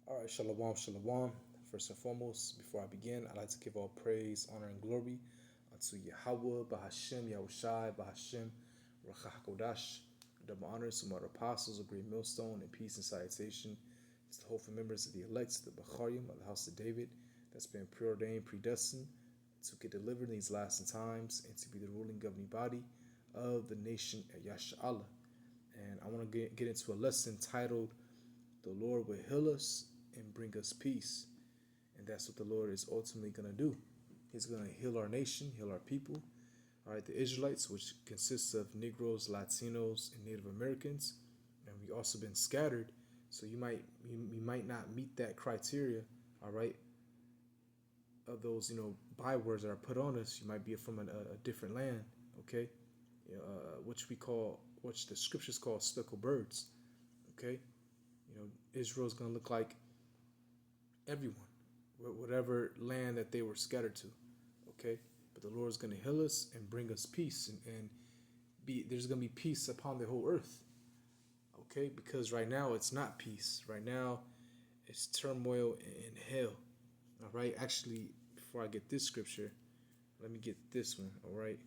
All right, shalom, shalom. First and foremost, before I begin, I'd like to give all praise, honor, and glory unto Yahweh, Bahashem, Yahushai, Bahashem, Ruach HaKodash. Double honors to our apostles, a great millstone, and peace and salutation to the hopeful members of the elect, the Bacharim of the house of David, that's been preordained, predestined to get delivered in these last times and to be the ruling governing body of the nation at Yasha And I want to get into a lesson titled "The Lord Will Heal Us and Bring Us Peace." And that's what the Lord is ultimately going to do. He's going to heal our nation, heal our people. All right, the Israelites, which consists of Negroes, Latinos, and Native Americans, and we also been scattered. So you might not meet that criteria. All right, of those bywords that are put on us. You might be from a different land. Okay, which the scriptures call speckled birds. Okay, Israel's going to look like everyone, whatever land that they were scattered to. Okay, but the Lord's going to heal us and bring us peace, and there's going to be peace upon the whole earth. Okay, because right now it's not peace. Right now it's turmoil and hell. All right, actually, before I get this scripture, let me get this one. All right.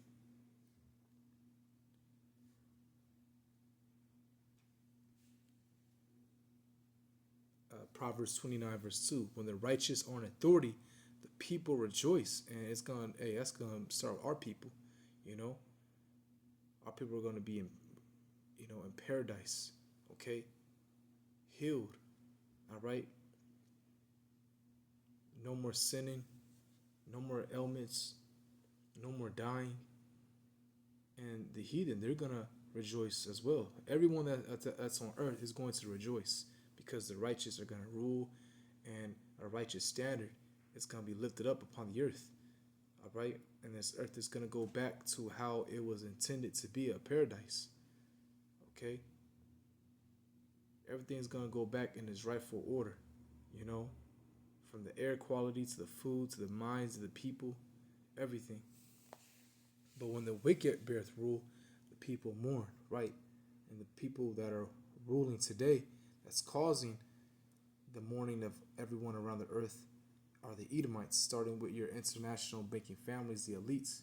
Proverbs 29 verse 2. When the righteous are in authority, the people rejoice, and that's gonna start with our people. You know, our people are gonna be in paradise. Okay, healed. All right, no more sinning, no more ailments, no more dying, and the heathen, they're gonna rejoice as well. Everyone that's on earth is going to rejoice because the righteous are gonna rule, and a righteous standard is gonna be lifted up upon the earth. All right, and this earth is gonna go back to how it was intended to be, a paradise. Okay, everything's gonna go back in its rightful order. You know, from the air quality to the food to the minds of the people, everything. But when the wicked beareth rule, the people mourn, right? And the people that are ruling today, that's causing the mourning of everyone around the earth, are the Edomites, starting with your international banking families, the elites.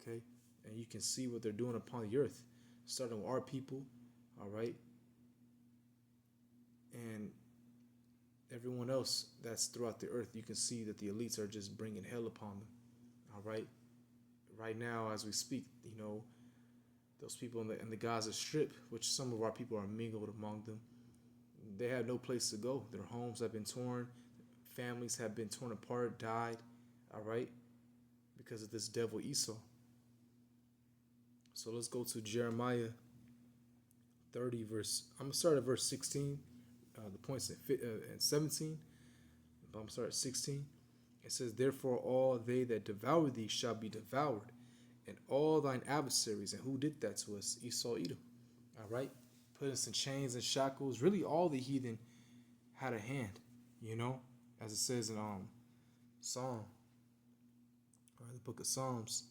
Okay? And you can see what they're doing upon the earth, starting with our people, all right? And everyone else that's throughout the earth, you can see that the elites are just bringing hell upon them, all right? Right now, as we speak, those people in the Gaza Strip, which some of our people are mingled among them, they have no place to go. Their homes have been torn, families have been torn apart, died, all right, because of this devil Esau. So let's go to Jeremiah 30, verse. I'm gonna start at verse 16. The points in 17, but I'm gonna start at 16. It says, "Therefore all they that devour thee shall be devoured, and all thine adversaries." And who did that to us? Esau, Edom. All right, put us in chains and shackles. Really, all the heathen had a hand, as it says in Psalm, or the book of Psalms,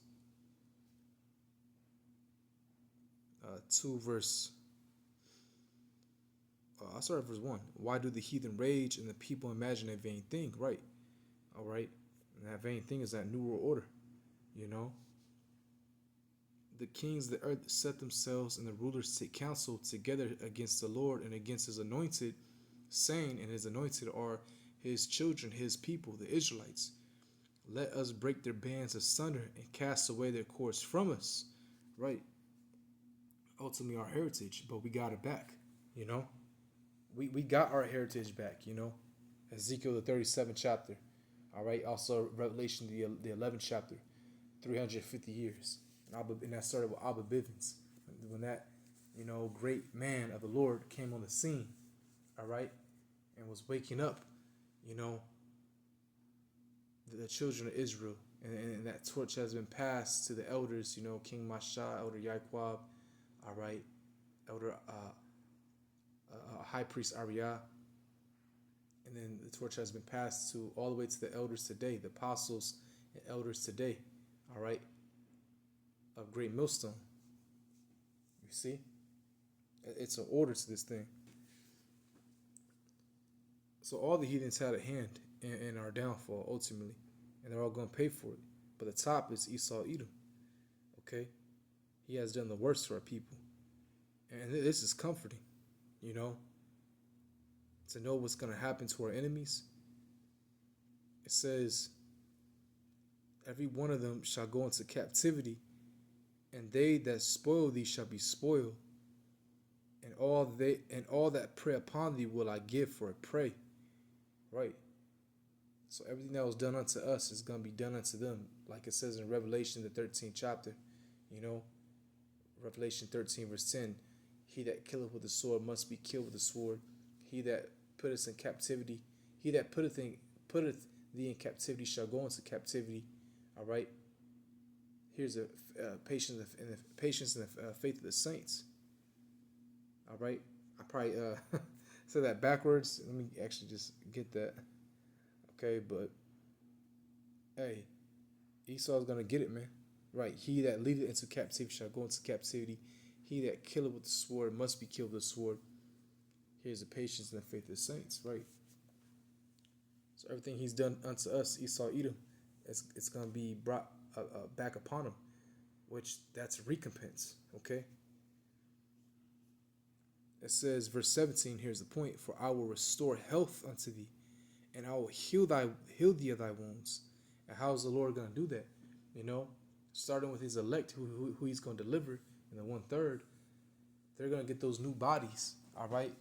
2 verse. I started at verse 1. Why do the heathen rage and the people imagine a vain thing? Right. All right. And that vain thing is that new world order. You know, the kings of the earth set themselves, and the rulers take counsel together against the Lord and against his anointed, saying, and his anointed are his children, his people, the Israelites. Let us break their bands asunder and cast away their cords from us. Right. Ultimately our heritage, but we got it back. We got our heritage back. Ezekiel the 37th chapter. All right. Also Revelation the 11th chapter. 350 years. And that started with Abba Bivens. When that, great man of the Lord came on the scene. All right. And was waking up, the children of Israel. And that torch has been passed to the elders, King Masha, Elder Yaquab, all right, Elder High Priest Ariah. And then the torch has been passed to all the way to the elders today, the apostles and elders today, all right, of Great Millstone. You see? It's an order to this thing. So all the heathens had a hand in our downfall ultimately, and they're all going to pay for it. But the top is Esau Edom. Okay, he has done the worst to our people, and this is comforting. You know, to know what's going to happen to our enemies. It says, every one of them shall go into captivity, and they that spoil thee shall be spoiled, and all that prey upon thee will I give for a prey. Right. So everything that was done unto us is gonna be done unto them, like it says in Revelation the 13th chapter. You know, Revelation 13 verse 10. He that killeth with the sword must be killed with the sword. He that putteth in captivity, he that putteth thee in captivity shall go into captivity. All right. Here's a patience and the faith of the saints. All right. I probably said that backwards. Let me actually just get that. Okay, but hey, Esau's gonna get it, man. Right. He that leadeth into captivity shall go into captivity. He that killeth with the sword must be killed with the sword. Here's the patience and the faith of the saints. Right. So everything he's done unto us, Esau Edom, it's gonna be brought back upon him, which that's recompense. Okay. It says, verse 17. Here's the point: for I will restore health unto thee, and I will heal thee of thy wounds. And how is the Lord going to do that? You know, starting with his elect, who he's going to deliver in the 1/3, they're going to get those new bodies. All right,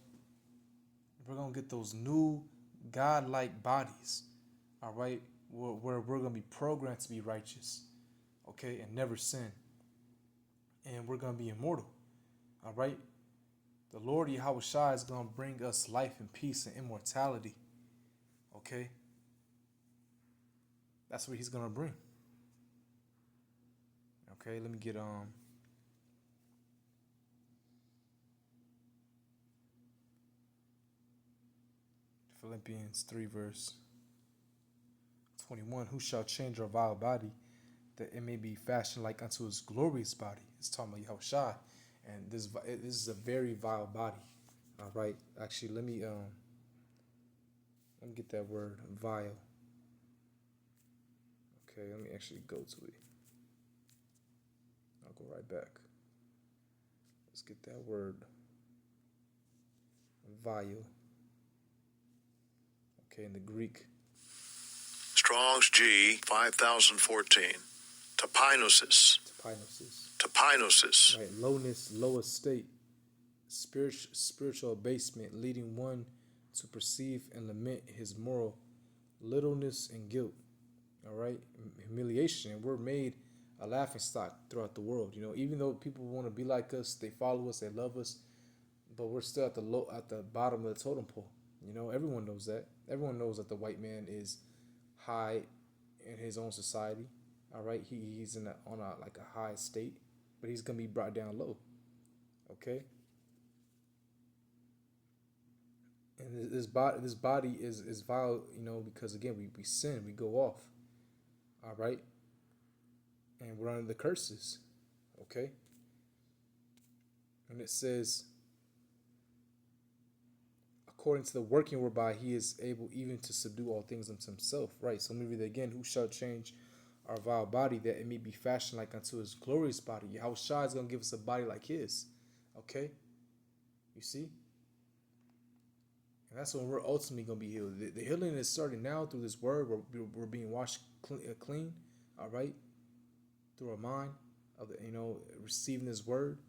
we're going to get those new God-like bodies. All right, where we're going to be programmed to be righteous, okay, and never sin, and we're going to be immortal. All right, the Lord Yahweh Shai is going to bring us life and peace and immortality. Okay, that's what he's gonna bring. Okay, let me get Philippians 3 verse 21. Who shall change our vile body, that it may be fashioned like unto his glorious body? It's talking about Yahweh Shai, and this is a very vile body. All right, actually, let me get that word vile. Okay, let me actually go to it. I'll go right back. Let's get that word vile. Okay, in the Greek. Strong's G 5014. Tapinosis. Right, lowness, low estate, spiritual abasement, leading one to perceive and lament his moral littleness and guilt. All right, humiliation. And we're made a laughing stock throughout the world. You know, even though people want to be like us, they follow us, they love us, but we're still at the bottom of the totem pole. You know, everyone knows that. Everyone knows that the white man is high in his own society. All right, he's on a high state, but he's gonna be brought down low. Okay, and this body is vile. You know, because again we sin, we go off. All right, and we're under the curses. Okay, and it says, according to the working whereby he is able even to subdue all things unto himself. Right. So let me read it again. Who shall change our vile body, that it may be fashioned like unto his glorious body? Yahweh Shai is going to give us a body like his. Okay? You see? And that's when we're ultimately going to be healed. The healing is starting now through this word. We're being washed clean. All right? Through our mind, receiving his word,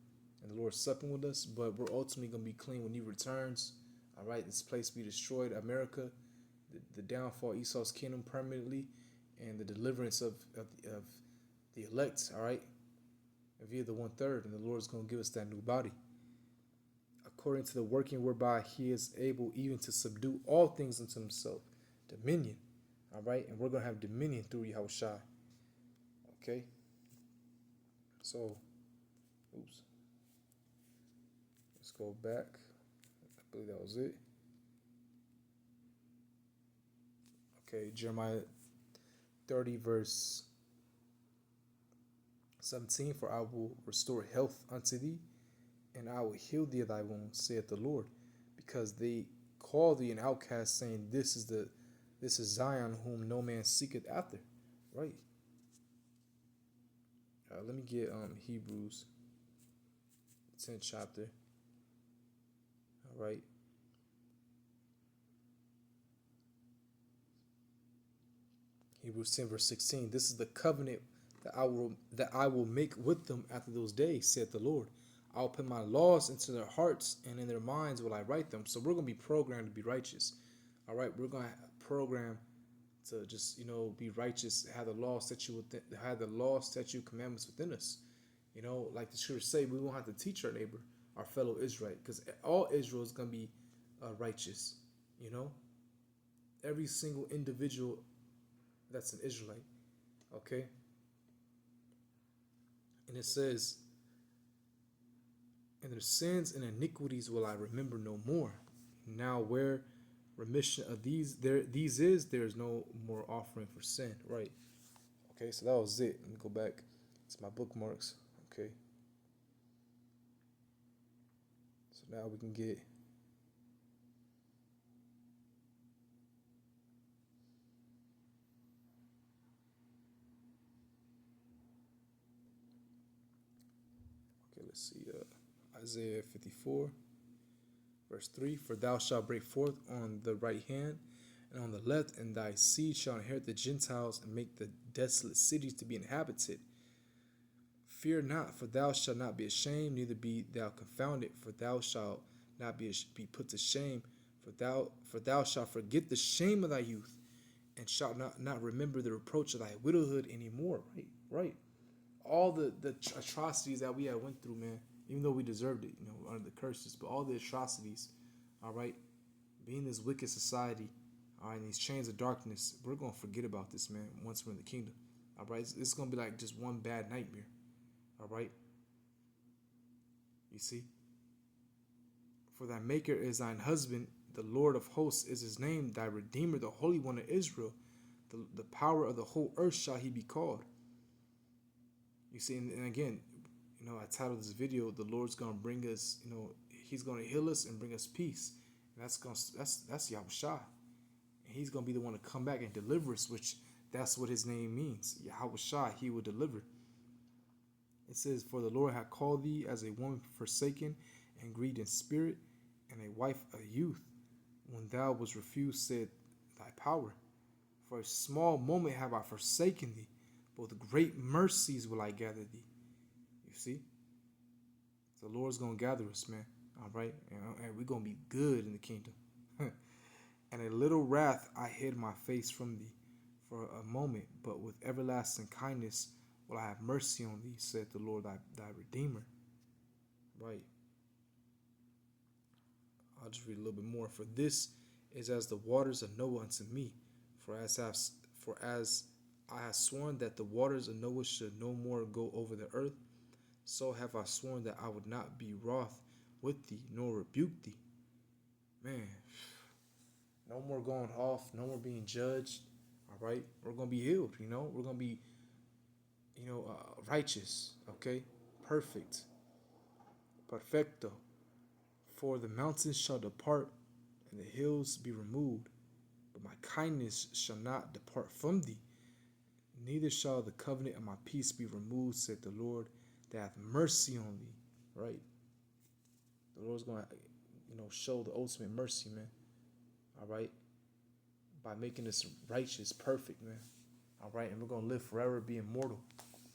and the Lord supping with us. But we're ultimately going to be clean when he returns. All right? This place be destroyed. America, the downfall of Esau's kingdom permanently, and the deliverance of the elect, all right, via the 1/3, and the Lord's going to give us that new body, according to the working whereby he is able even to subdue all things unto himself, dominion, all right, and we're going to have dominion through Yahweh Shai. Okay, so, let's go back. I believe that was it. Okay, Jeremiah 30 verse 17. For I will restore health unto thee, and I will heal thee of thy wounds, saith the Lord, because they call thee an outcast, saying, this is Zion, whom no man seeketh after. Right. Let me get Hebrews 10th chapter. All right. Hebrews 10 verse 16. This is the covenant that I will make with them after those days, saith the Lord. I will put my laws into their hearts, and in their minds will I write them. So we're going to be programmed to be righteous. All right, we're going to program to just, be righteous, have the law statute commandments within us. Like the scriptures say, we won't have to teach our neighbor, our fellow Israelite, because all Israel is going to be righteous. Every single individual that's an Israelite. Okay? And it says, and their sins and iniquities will I remember no more. Now where remission of these is, there is no more offering for sin. Right. Okay, so that was it. Let me go back to my bookmarks. Okay. So now we can get let's see, Isaiah 54, verse 3. For thou shalt break forth on the right hand and on the left, and thy seed shall inherit the Gentiles and make the desolate cities to be inhabited. Fear not, for thou shalt not be ashamed, neither be thou confounded, for thou shalt not be put to shame, for thou shalt forget the shame of thy youth, and shalt not remember the reproach of thy widowhood anymore. Right. All the atrocities that we had went through, man, even though we deserved it, under the curses, but all the atrocities, all right, being this wicked society, all right, and these chains of darkness, we're going to forget about this, man, once we're in the kingdom, all right? It's going to be like just one bad nightmare, all right? You see? For thy maker is thine husband, the Lord of hosts is his name, thy Redeemer, the Holy One of Israel, the power of the whole earth shall he be called. You see, and again, I titled this video, the Lord's going to bring us, he's going to heal us and bring us peace. And that's Yahushua. And he's going to be the one to come back and deliver us, which that's what his name means. Yahushua, he will deliver. It says, for the Lord hath called thee as a woman forsaken and grieved in spirit, and a wife of youth. When thou was refused, said thy power. For a small moment have I forsaken thee, but with great mercies will I gather thee. You see? The Lord's going to gather us, man. All right? And we're going to be good in the kingdom. And a little wrath I hid my face from thee for a moment, but with everlasting kindness will I have mercy on thee, said the Lord thy Redeemer. Right. I'll just read a little bit more. For this is as the waters of Noah unto me. For as I have sworn that the waters of Noah should no more go over the earth, so have I sworn that I would not be wroth with thee, nor rebuke thee. Man, no more going off, no more being judged. All right, we're gonna be healed. We're gonna be, righteous. Okay, perfect, perfecto. For the mountains shall depart, and the hills be removed, but my kindness shall not depart from thee. Neither shall the covenant of my peace be removed, said the Lord, that hath mercy on thee. Right? The Lord's going to, show the ultimate mercy, man. All right? By making us righteous, perfect, man. All right? And we're going to live forever, be immortal.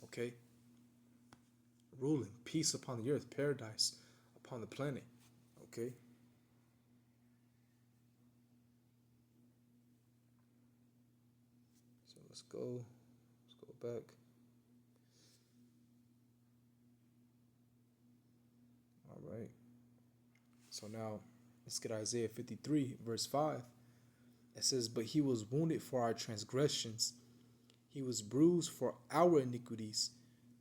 Okay? Ruling, peace upon the earth, paradise upon the planet. Okay? So let's go back. All right. So now let's get Isaiah 53, verse 5. It says, but he was wounded for our transgressions. He was bruised for our iniquities.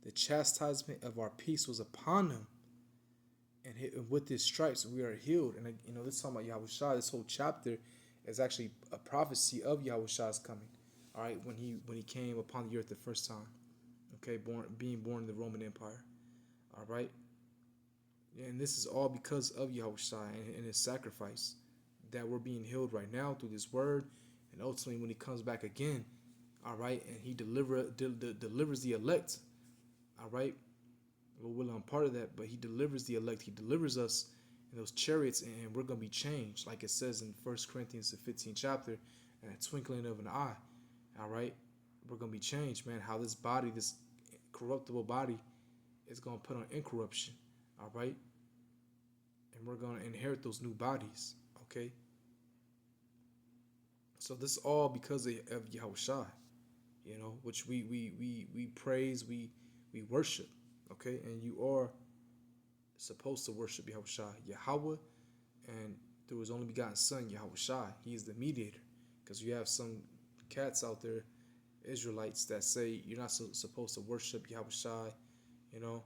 The chastisement of our peace was upon him. And with his stripes we are healed. And, this is talking about Yahushua. This whole chapter is actually a prophecy of Yahushua's coming. All right, when he came upon the earth the first time. Okay, being born in the Roman Empire. All right. And this is all because of Yahushua and his sacrifice, that we're being healed right now through this word, and ultimately when he comes back again, all right, and he delivers the elect, all right. Well, I'm part of that, but he delivers the elect. He delivers us in those chariots, and we're going to be changed, like it says in 1 Corinthians, the 15th chapter, in a twinkling of an eye, all right. We're going to be changed, man. How this body, this corruptible body, is going to put on incorruption, all right. And we're going to inherit those new bodies, okay. So this is all because of Yahushua, you know, which we praise, we worship, okay. And you are supposed to worship Yahushua, Yahweh, and through his only begotten son, Yahushua. He is the mediator, because you have some cats out there, Israelites, that say you're not supposed to worship Yahushua, you know,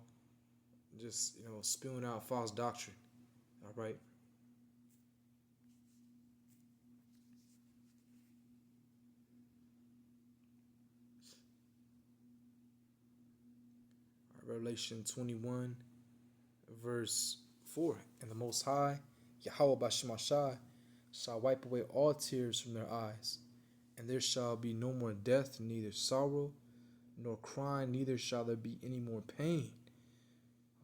just, you know, spewing out false doctrine, all right. Revelation 21, verse 4. And the Most High, Yahweh Bashimashai, shall wipe away all tears from their eyes, and there shall be no more death, neither sorrow, nor crying, neither shall there be any more pain.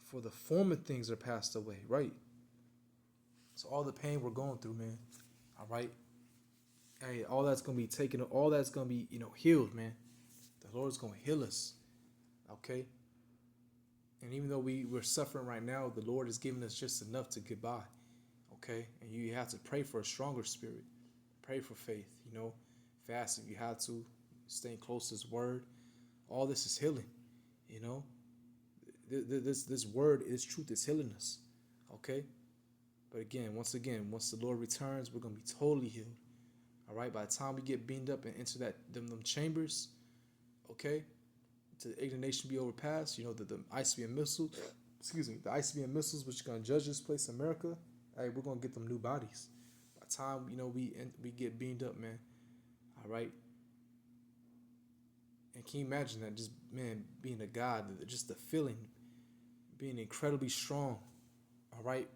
For the former things are passed away, right? So all the pain we're going through, man, all right? Hey, all that's going to be taken, all that's going to be, you know, healed, man. The Lord's going to heal us, okay? And even though we're suffering right now, the Lord has given us just enough to get by, okay? And you have to pray for a stronger spirit. Pray for faith, you know. Fast if you have to. Staying close to his word. All this is healing, you know. This word, this truth is healing us, okay? But again, once the Lord returns, we're going to be totally healed, all right? By the time we get beamed up and enter them chambers, okay, to the indignation be overpassed, you know, the ICBM missiles, the ICBM missiles, which are going to judge this place in America, hey, we're going to get them new bodies. By the time, you know, we get beamed up, man, all right? And can you imagine that, just, man, being a God, just the feeling, being incredibly strong, all right?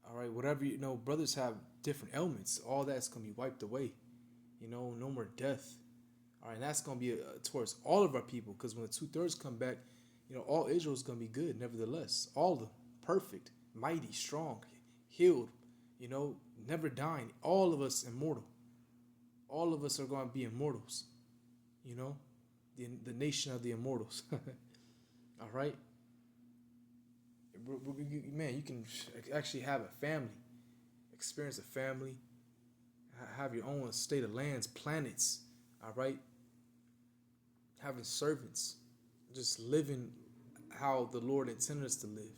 All right, whatever, you know, brothers have different ailments. All that's going to be wiped away. You know, no more death. All right, and that's going to be towards all of our people, because when the 2/3 come back, you know, all Israel is going to be good, nevertheless. All of them, perfect, mighty, strong, healed, you know, never dying. All of us immortal. All of us are going to be immortals, you know, the nation of the immortals. All right? Man, you can actually have a family, experience a family, have your own state of lands, planets, all right? Having servants, just living how the Lord intended us to live,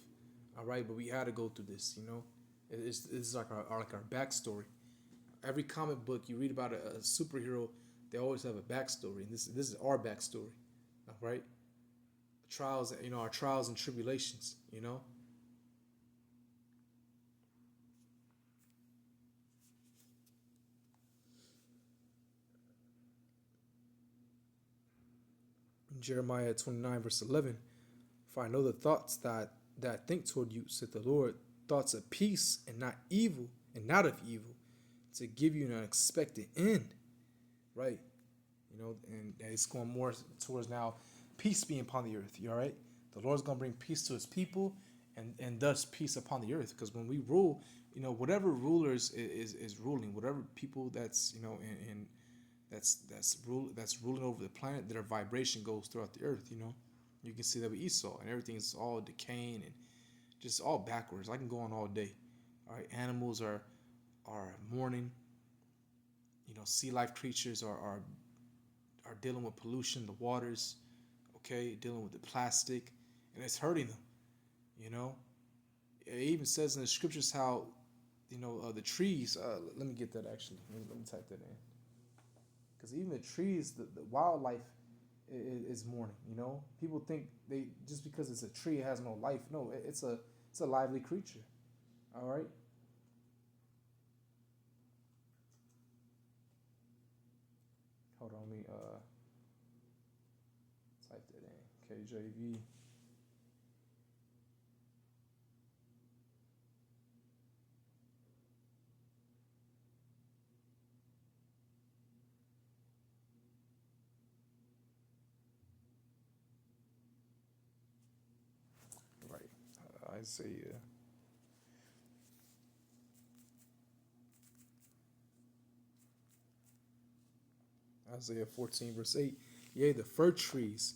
all right? But we had to go through this, you know? It's like our backstory. Every comic book you read about a superhero, they always have a backstory, and this is our backstory, all right? Trials, you know, our trials and tribulations, you know? Jeremiah 29, verse 11, for I know the thoughts that I think toward you, said the Lord, thoughts of peace and not evil, and not of evil, to give you an unexpected end, right? You know, and it's going more towards now peace being upon the earth, you all right? The Lord's going to bring peace to his people, and thus peace upon the earth, because when we rule, you know, whatever rulers is ruling, whatever people that's, you know, in that's ruling over the planet, their vibration goes throughout the earth, you know. You can see that with Esau, and everything is all decaying and just all backwards. I can go on all day. All right, animals are mourning. You know, sea life creatures are dealing with pollution, the waters, okay, dealing with the plastic, and it's hurting them. You know, it even says in the scriptures how, you know, the trees. Let me get that actually. Let me type that in. Because even the trees, the wildlife is mourning. You know, people think they just because it's a tree, it has no life. No, it's a lively creature. All right. Hold on, let me type that in. KJV. Isaiah. Isaiah 14, verse 8. Yea, the fir trees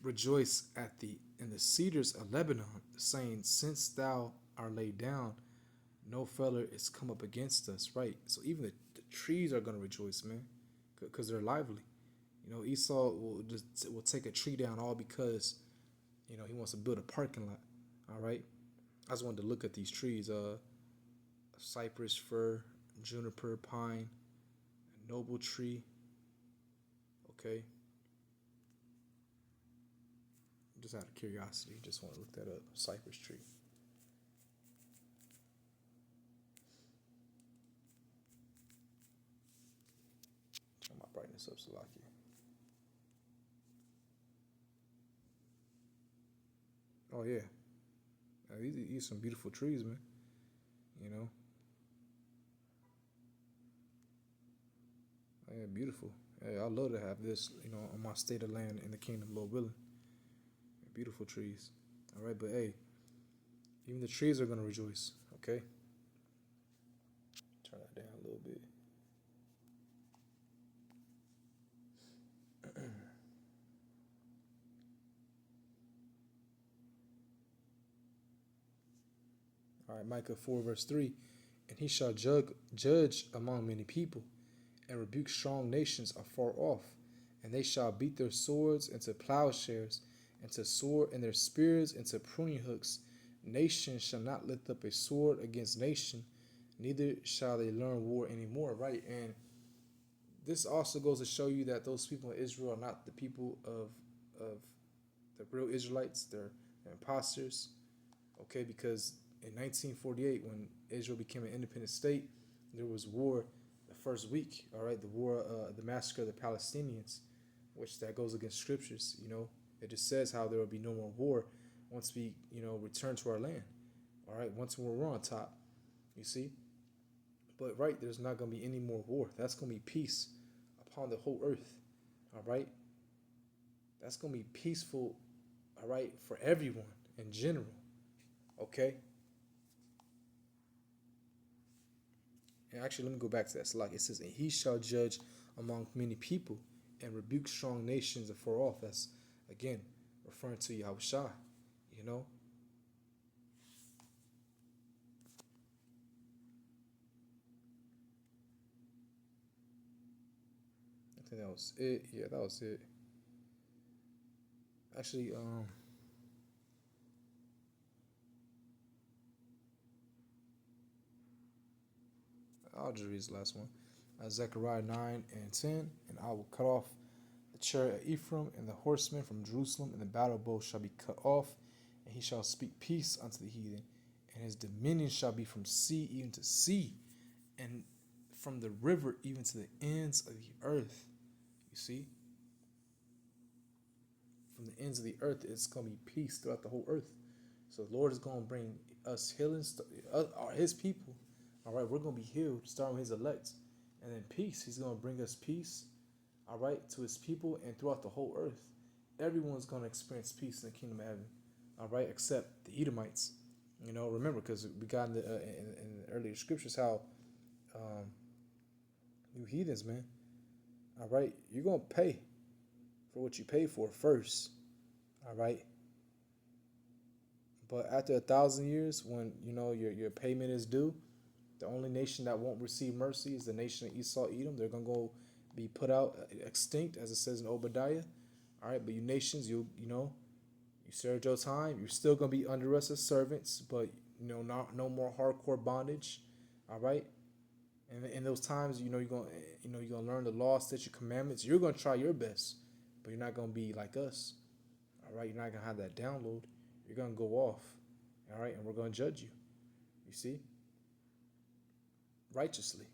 rejoice at the and the cedars of Lebanon, saying, since thou art laid down, no feller is come up against us. Right. So even the trees are gonna rejoice, man, because they're lively. Esau will take a tree down all because he wants to build a parking lot. All right. I just wanted to look at these trees. Cypress, fir, juniper, pine, noble tree. Okay. Just out of curiosity, just want to look that up. Cypress tree. Turn my brightness up, Salaki. Oh yeah, these some beautiful trees, man. You know, yeah, beautiful. Hey, I'd love to have this, on my state of land in the kingdom, Lord willing. Beautiful trees. All right, but hey, even the trees are gonna rejoice. Okay. Turn that down a little bit. All right, Micah 4, verse 3. And he shall judge among many people, and rebuke strong nations afar off. And they shall beat their swords into plowshares, and to sword and their spears into pruning hooks. Nation shall not lift up a sword against nation, neither shall they learn war anymore. Right, and this also goes to show you that those people in Israel are not the people of the real Israelites. They're imposters. Okay, because in 1948, when Israel became an independent state, there was war the first week. All right, the war, the massacre of the Palestinians, which that goes against scriptures. It just says how there will be no more war once we, return to our land. All right, once we're on top, you see. But right, there's not going to be any more war. That's going to be peace upon the whole earth. All right, that's going to be peaceful. All right, for everyone in general. Okay. And actually, let me go back to that. It's like it says, and he shall judge among many people and rebuke strong nations afar off. That's, again, referring to Yahushua, I think that was it. Yeah, that was it. Actually, I'll just read this last one. Zechariah 9 and 10. And I will cut off the chariot of Ephraim and the horsemen from Jerusalem, and the battle bow shall be cut off, and he shall speak peace unto the heathen, and his dominion shall be from sea even to sea, and from the river even to the ends of the earth. You see? From the ends of the earth, it's going to be peace throughout the whole earth. So the Lord is going to bring us healing, his people. All right, we're going to be healed, starting with his elect. And then peace. He's going to bring us peace, all right, to his people and throughout the whole earth. Everyone's going to experience peace in the kingdom of heaven, all right, except the Edomites. Remember, because we got in the earlier scriptures how you heathens, man, all right, you're going to pay for what you pay for first, all right? But after 1,000 years, when, your payment is due, the only nation that won't receive mercy is the nation of Esau, Edom. They're going to go be put out, extinct, as it says in Obadiah. All right, but you nations, you served your time. You're still going to be under us as servants, but, no more hardcore bondage. All right? And in those times, you're going to learn the law, statute, commandments. You're going to try your best, but you're not going to be like us. All right? You're not going to have that download. You're going to go off. All right? And we're going to judge you. You see? Righteously.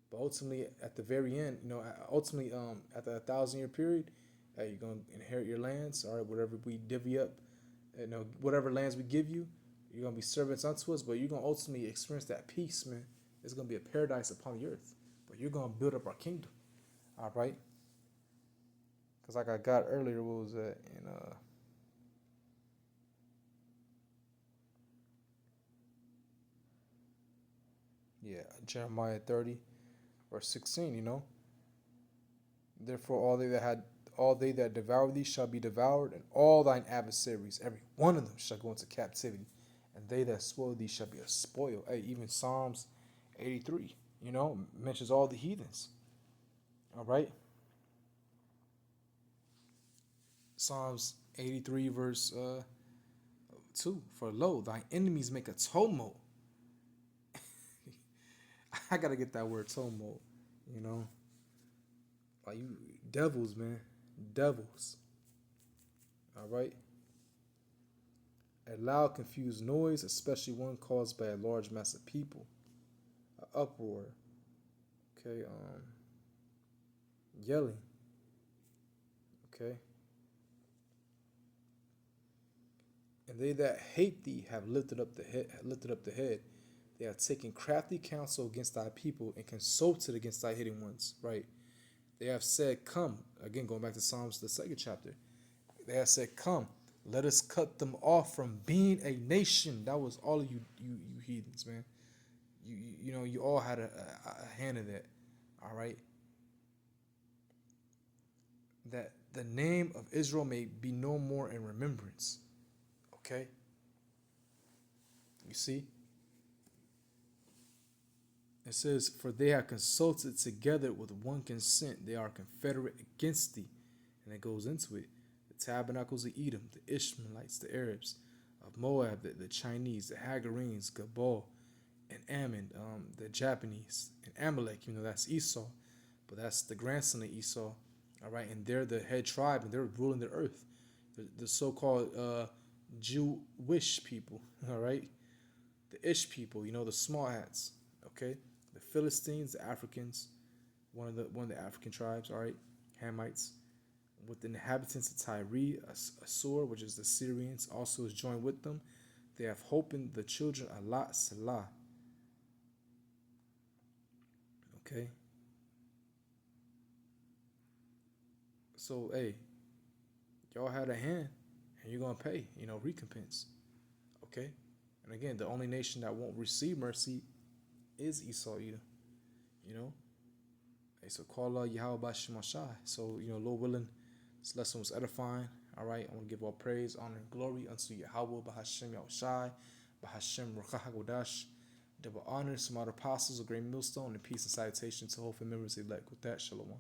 But ultimately, at the very end, at the 1,000-year period, you're going to inherit your lands. All right? Whatever we divvy up, whatever lands we give you, you're going to be servants unto us, but you're going to ultimately experience that peace, man. It's going to be a paradise upon the earth. But you're going to build up our kingdom. All right? Because like I got earlier, what was that? In Yeah, Jeremiah 30, verse 16, Therefore all they that devour thee shall be devoured, and all thine adversaries, every one of them shall go into captivity, and they that spoil thee shall be a spoil. Hey, even Psalms 83, mentions all the heathens. All right. Psalms 83, verse 2. For lo, thy enemies make a tumult. I gotta get that word tumult, you know. Like you devils, man. Devils. All right. A loud, confused noise, especially one caused by a large mass of people. An uproar. Okay. Yelling. Okay. And they that hate thee have lifted up the head. They have taken crafty counsel against thy people and consulted against thy hidden ones. Right. They have said, "Come." Again, going back to Psalms, the second chapter. They have said, "Come, let us cut them off from being a nation." That was all of you heathens, man. You all had a hand in that. All right. That the name of Israel may be no more in remembrance. Okay. You see, it says, "For they have consulted together with one consent; they are confederate against thee." And it goes into it. The tabernacles of Edom, the Ishmaelites, the Arabs of Moab, the Chinese, the Hagarenes, Gabal, and Ammon, the Japanese, and Amalek. That's Esau, but that's the grandson of Esau. All right, and they're the head tribe, and they're ruling the earth. The so-called Jewish people. All right, the Ish people. The small hats. Okay, the Philistines, the Africans, one of the African tribes. All right, Hamites, with the inhabitants of Tyre, Assur, which is the Syrians, also is joined with them. They have hope in the children Allah Salah. Okay. So, hey, y'all had a hand, and you're gonna pay, recompense. Okay. And again, the only nation that won't receive mercy is Esau, You know. Hey, so call Yahweh Bashim Ashai. So, Lord willing, this lesson was edifying. All right. I want to give all praise, honor, and glory unto Yahweh Bahashim Yahushai, Bahashim Ruach HaKodesh. Double honor to my apostles, a great millstone, and peace and salutation to hopeful members elect. With that, shalom.